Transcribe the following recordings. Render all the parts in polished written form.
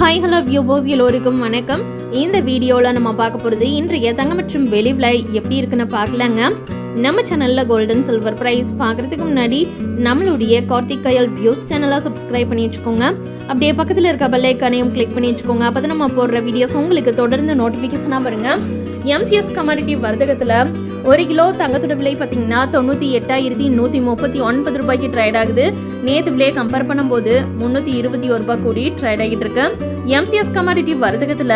Hi hello viewers எல்லோருக்கும் வணக்கம். இந்த வீடியோவில் நம்ம பார்க்க போகிறது இன்றைய தங்கம் மற்றும் வெள்ளி விலை எப்படி இருக்குன்னு பார்க்கலாங்க. நம்ம சேனலில் கோல்டன் சில்வர் ப்ரைஸ் பார்க்குறதுக்கு முன்னாடி நம்மளுடைய கார்த்திக் கயல் வியூஸ் சேனலை சப்ஸ்கிரைப் பண்ணி வச்சுக்கோங்க. அப்படியே பக்கத்தில் இருக்க பெல் ஐக்கானையும் கிளிக் பண்ணி வச்சுக்கோங்க. அப்போ தான் நம்ம போடுற வீடியோஸ் உங்களுக்கு தொடர்ந்து நோட்டிஃபிகேஷனாக வருங்க. எம்சிஎஸ் கமாடிட்டி வர்த்தகத்தில் 1 கிலோ தங்கத்தோட விலை பார்த்தீங்கன்னா 98,139 ரூபாய்க்கு ட்ரேட் ஆகுது. நேற்று விலையை கம்பேர் பண்ணும்போது 321 ரூபாய் கூடி ட்ரேட் ஆகிட்டு இருக்கு. எம்சிஎஸ் கமாடிட்டி வர்த்தகத்தில்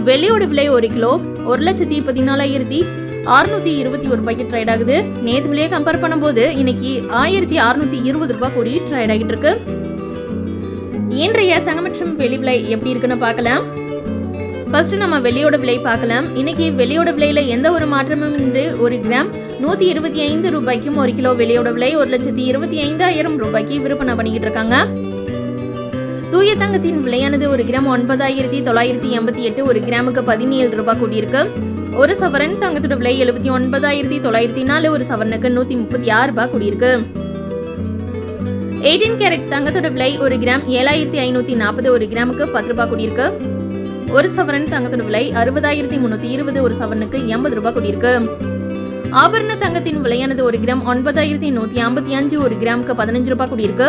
வெள்ளியோட விலை 1 கிலோ 1,14,621 ரூபாய்க்கு ட்ரேட் ஆகுது. நேற்று விலையை கம்பேர் பண்ணும்போது இன்னைக்கு 1,620 ரூபாய் கூடி ட்ரேட் ஆகிட்டு இருக்கு. இன்றைய தங்கம் மற்றும் வெள்ளி விலை எப்படி இருக்குன்னு பார்க்கலாம். ஃபர்ஸ்ட் நம்ம வெள்ளியோட விலை பார்க்கலாம். இன்னைக்கு வெள்ளியோட விலையில எந்த ஒரு மாற்றமும் இன்றி 1 கிராம் 125 ரூபாய்க்கும் 1 கிலோ வெள்ளியோட விலை 1,25,000 ரூபாய்க்கு விற்பனை பண்ணிக்கிட்டு இருக்காங்க. தூய தங்கத்தின் விலையானது 1 கிராம் 9,988, 1 கிராமுக்கு 17 ரூபாய் கூடியிருக்கு. ஒரு சவரன் தங்கத்தோட விலை 79,904, ஒரு சவரனுக்கு 136 ரூபாய் கூடியிருக்கு. 18 கேரட் தங்கத்தோட விலை 1 கிராம் 7,540, 1 கிராமுக்கு 10 ரூபாய் கூடியிருக்கு. ஒரு சவரன் தங்கத்தோட விலை 60,320, ஒரு சவரனுக்கு 80 ரூபாய் கூடியிருக்கு. ஆபரண தங்கத்தின் விலையானது 1 கிராம் 9,155, 1 கிராமுக்கு 15 ரூபாய் கூடியிருக்கு.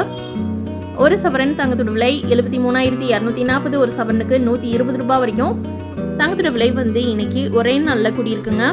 ஒரு சவரன் தங்கத்தோட விலை 73,240, ஒரு சவரனுக்கு 120 ரூபாய் வரைக்கும் தங்கத்தோட விலை இன்னைக்கு ஒரே நாள்ல கூடியிருக்குங்க.